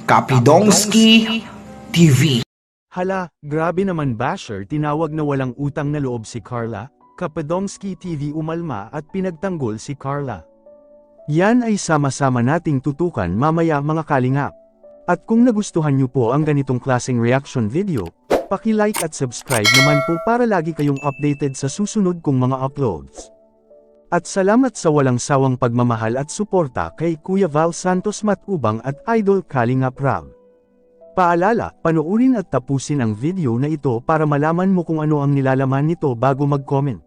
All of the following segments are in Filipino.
Kapidongski TV. Hala, grabe naman basher, tinawag na walang utang na loob si Carla. Kapidongski TV umalma at pinagtanggol si Carla. Yan ay sama-sama nating tutukan mamaya mga kalingap. At kung nagustuhan nyo po ang ganitong klaseng reaction video, paki-like at subscribe naman po para lagi kayong updated sa susunod kong mga uploads. At salamat sa walang sawang pagmamahal at suporta kay Kuya Val Santos Matubang at Idol Kalingap Rab. Paalala, panoorin at tapusin ang video na ito para malaman mo kung ano ang nilalaman nito bago mag-comment.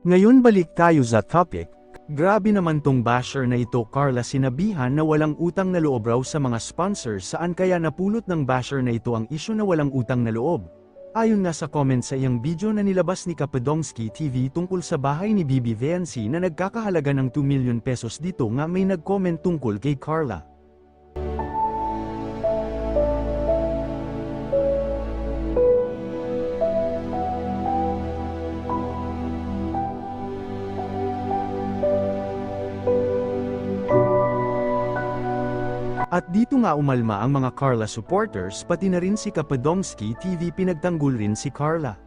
Ngayon balik tayo sa topic. Grabe naman tong basher na ito, Carla, sinabihan na walang utang na loob raw sa mga sponsors. Saan kaya napulot ng basher na ito ang isyu na walang utang na loob? Ayon nga sa comment sa iyang video na nilabas ni Kapidongski TV tungkol sa bahay ni Bibi Viancy na nagkakahalaga ng 2 million pesos, dito nga may nag-comment tungkol kay Carla. At dito nga umalma ang mga Carla supporters, pati na rin si Kapidongski TV, pinagtanggol rin si Carla.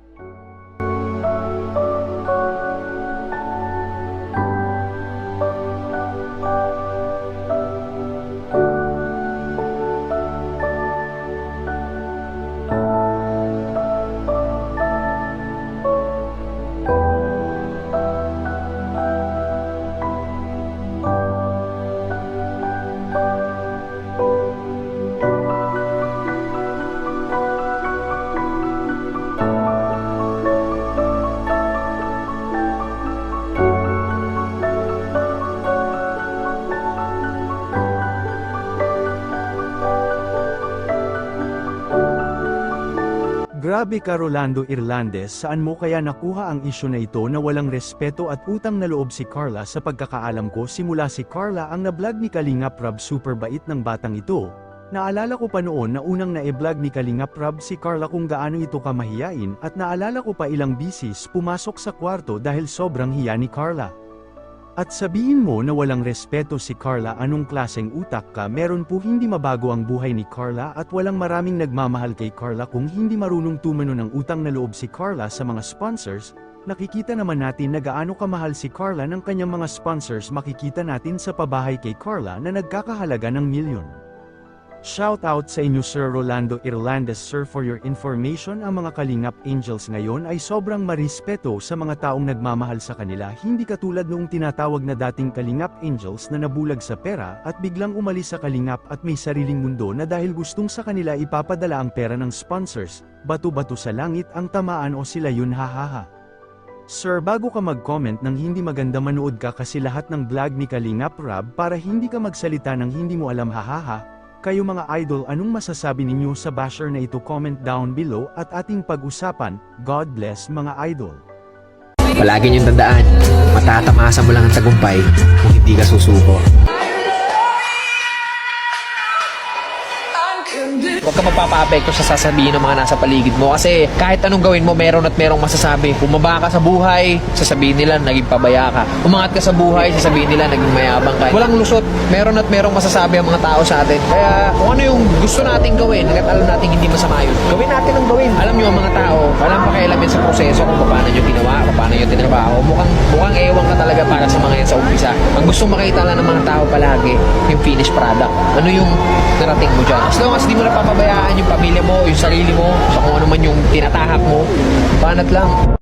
Grabe ka Rolando Irlandes, saan mo kaya nakuha ang isyu na ito na walang respeto at utang na loob si Carla? Sa pagkakaalam ko, simula si Carla ang na-vlog ni Kalingap Rab, super bait ng batang ito. Naalala ko pa noon na unang na-vlog ni Kalingap Rab si Carla kung gaano ito kamahiyain, at naalala ko pa ilang bisis pumasok sa kwarto dahil sobrang hiya ni Carla. At sabihin mo na walang respeto si Carla, anong klaseng utak ka? Meron po hindi mabago ang buhay ni Carla at walang maraming nagmamahal kay Carla kung hindi marunong tumano ng utang na loob si Carla sa mga sponsors. Nakikita naman natin na gaano kamahal si Carla ng kanyang mga sponsors, makikita natin sa pabahay kay Carla na nagkakahalaga ng milyon. Shout out sa inyo Sir Rolando Irlandes. Sir, for your information, ang mga Kalingap Angels ngayon ay sobrang marespeto sa mga taong nagmamahal sa kanila, hindi katulad noong tinatawag na dating Kalingap Angels na nabulag sa pera at biglang umalis sa Kalingap at may sariling mundo na dahil gustong sa kanila ipapadala ang pera ng sponsors. Bato-bato sa langit ang tamaan o sila yun, hahaha. Sir, bago ka mag-comment ng hindi maganda, manood ka kasi lahat ng vlog ni Kalingap Rab para hindi ka magsalita ng hindi mo alam, hahaha. Kayo mga idol, anong masasabi ninyo sa basher na ito? Comment down below at ating pag-usapan. God bless mga idol. Palagi niyong tandaan, matatamasa mo lang ang tagumpay kung hindi ka susuko. Huwag ka magpapa-apekto sa sasabihin ng mga nasa paligid mo, kasi kahit anong gawin mo, meron at merong masasabi. Bumaba ka sa buhay, sasabihin nila naging pabaya ka. Umangat ka sa buhay, sasabihin nila naging mayabang ka. Walang lusot, meron at merong masasabi ang mga tao sa atin. Kaya kung ano yung gusto nating gawin, hanggat alam natin hindi masama yun, gawin natin ang gawin. Alam nyo, ang mga tao, walang pakialamin sa proseso kung paano nyo ginawa, kung paano nyo tinrabaho. Mukhang ewan ka talaga para sa mga yan sa umpisa. Ang gustong makita lang ng mga tao palagi, yung finished product. Ano yung narating mo dyan. As long as di mo napapabayaan yung pamilya mo, yung sarili mo, sa kung ano man yung tinatahak mo, banat lang.